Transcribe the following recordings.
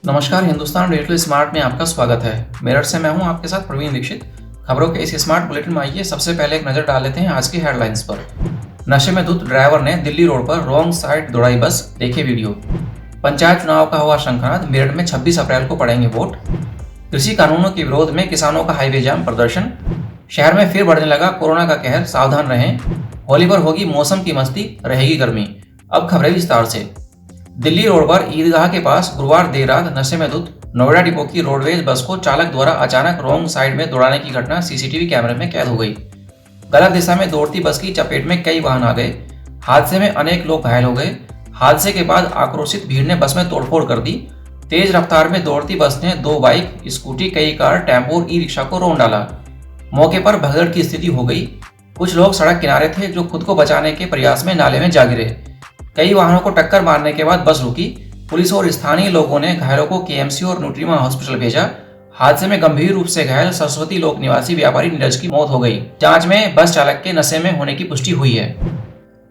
नमस्कार, Hindustan digital smart में आपका स्वागत है। मेरठ से मैं हूं आपके साथ प्रवीण दीक्षित। खबरों के इस स्मार्ट बुलेटिन में आइए सबसे पहले एक नजर डाल लेते हैं आज की हेडलाइंस पर। नशे में धुत ड्राइवर ने दिल्ली रोड पर रॉन्ग साइड दौड़ाई बस, देखे वीडियो। पंचायत चुनाव का हुआ शंखनाद, मेरठ में 26 अप्रैल को पड़ेंगे वोट। कृषि कानूनों के विरोध में किसानों का हाईवे जाम प्रदर्शन। शहर में फिर बढ़ने लगा कोरोना का कहर, सावधान रहें। होली पर होगी मौसम की मस्ती, रहेगी गर्मी। अब खबरें विस्तार से। दिल्ली रोड पर ईदगाह के पास गुरुवार देर रात नशे में धुत नोएडा डिपो की रोडवेज बस को चालक द्वारा अचानक रॉन्ग साइड में दौड़ाने की घटना सीसीटीवी कैमरे में कैद हो गई। गलत दिशा में दौड़ती बस की चपेट में कई वाहन आ गए। हादसे में अनेक लोग घायल हो गए। हादसे के बाद आक्रोशित भीड़ ने बस में तोड़फोड़ कर दी। तेज रफ्तार में दौड़ती बस ने 2 बाइक, स्कूटी, कई कार, टेम्पो और ई रिक्शा को रौंद डाला। मौके पर भगदड़ की स्थिति हो गई। कुछ लोग सड़क किनारे थे जो खुद को बचाने के प्रयास में नाले में जा गिरे। कई वाहनों को टक्कर मारने के बाद बस रुकी। पुलिस और स्थानीय लोगों ने घायलों को केएमसी और न्यूट्रीमा हॉस्पिटल भेजा। हादसे में गंभीर रूप से घायल सरस्वती लोक निवासी व्यापारी नीरज की मौत हो गई। जांच में बस चालक के नशे में होने की पुष्टि हुई है।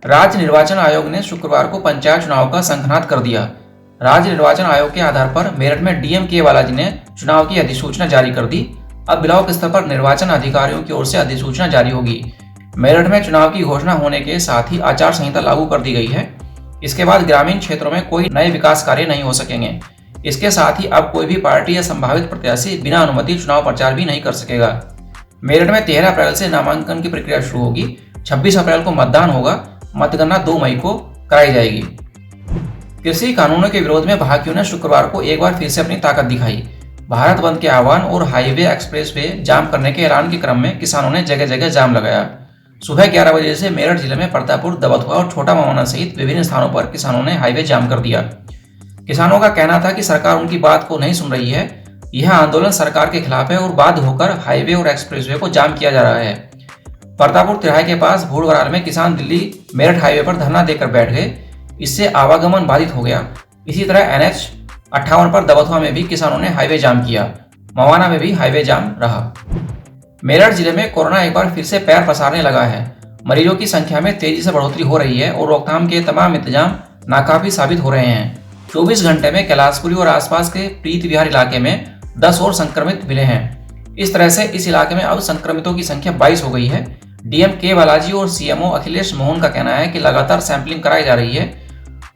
राज्य निर्वाचन आयोग ने शुक्रवार को पंचायत चुनाव का शंखनाद कर दिया। राज्य निर्वाचन आयोग के आधार पर मेरठ में डीएम के बालाजी ने चुनाव की अधिसूचना जारी कर दी। अब ब्लॉक स्तर पर निर्वाचन अधिकारियों की ओर से अधिसूचना जारी होगी। मेरठ में चुनाव की घोषणा होने के साथ ही आचार संहिता लागू कर दी गई है। इसके बाद ग्रामीण क्षेत्रों में कोई नए विकास कार्य नहीं हो सकेंगे। इसके साथ ही अब कोई भी पार्टी या संभावित प्रत्याशी बिना अनुमति चुनाव प्रचार भी नहीं कर सकेगा। मेरठ में 13 अप्रैल से नामांकन की प्रक्रिया शुरू होगी। 26 अप्रैल को मतदान होगा। मतगणना 2 मई को कराई जाएगी। कृषि कानूनों के विरोध में भाकियों ने शुक्रवार को एक बार फिर से अपनी ताकत दिखाई। भारत बंद के आह्वान और हाईवे एक्सप्रेसवे जाम करने के ऐलान के क्रम में किसानों ने जगह जगह जाम लगाया। सुबह 11 बजे से मेरठ जिले में परतापुर, दबथुआ और छोटा मवाना सहित विभिन्न स्थानों पर किसानों ने हाईवे जाम कर दिया। किसानों का कहना था कि सरकार उनकी बात को नहीं सुन रही है। यह आंदोलन सरकार के खिलाफ है और बाध्य होकर हाईवे और एक्सप्रेसवे को जाम किया जा रहा है। परतापुर तिराहे के पास भूड़वराल में किसान दिल्ली मेरठ हाईवे पर धरना देकर बैठ गए। इससे आवागमन बाधित हो गया। इसी तरह NH 58 पर दबथुआ में भी किसानों ने हाईवे जाम किया। मवाना में भी हाईवे जाम रहा। मेरठ जिले में कोरोना एक बार फिर से पैर पसारने लगा है। मरीजों की संख्या में तेजी से बढ़ोतरी हो रही है और रोकथाम के तमाम इंतजाम नाकाफी साबित हो रहे हैं। 24 घंटे में कैलाशपुरी और आसपास के प्रीत विहार इलाके में 10 और संक्रमित मिले हैं। इस तरह से इस इलाके में अब संक्रमितों की संख्या 22 हो गई है। डीएम के बालाजी और सीएमओ अखिलेश मोहन का कहना है कि लगातार सैंपलिंग कराई जा रही है।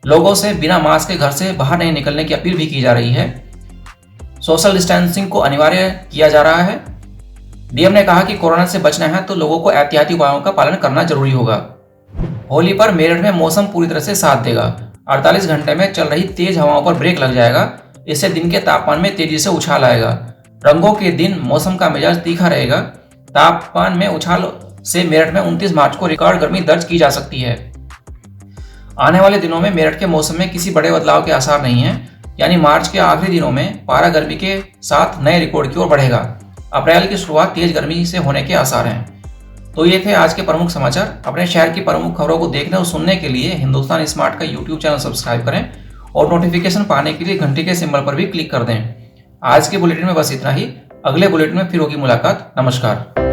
लोगों से बिना मास्क के घर से बाहर नहीं निकलने की अपील भी की जा रही है। सोशल डिस्टेंसिंग को अनिवार्य किया जा रहा है। डीएम ने कहा कि कोरोना से बचना है तो लोगों को एहतियाती उपायों का पालन करना जरूरी होगा। होली पर मेरठ में मौसम पूरी तरह से साथ देगा। 48 घंटे में चल रही तेज हवाओं पर ब्रेक लग जाएगा। इससे दिन के तापमान में तेजी से उछाल आएगा। रंगों के दिन मौसम का मिजाज तीखा रहेगा। तापमान में उछाल से मेरठ में 29 मार्च को रिकॉर्ड गर्मी दर्ज की जा सकती है। आने वाले दिनों में मेरठ के मौसम में किसी बड़े बदलाव के आसार नहीं है। यानी मार्च के आखिरी दिनों में पारा गर्मी के साथ नए रिकॉर्ड की ओर बढ़ेगा। अप्रैल की शुरुआत तेज गर्मी से होने के आसार हैं। तो ये थे आज के प्रमुख समाचार। अपने शहर की प्रमुख खबरों को देखने और सुनने के लिए हिंदुस्तान स्मार्ट का यूट्यूब चैनल सब्सक्राइब करें और नोटिफिकेशन पाने के लिए घंटी के सिंबल पर भी क्लिक कर दें। आज के बुलेटिन में बस इतना ही। अगले बुलेटिन में फिर होगी मुलाकात। नमस्कार।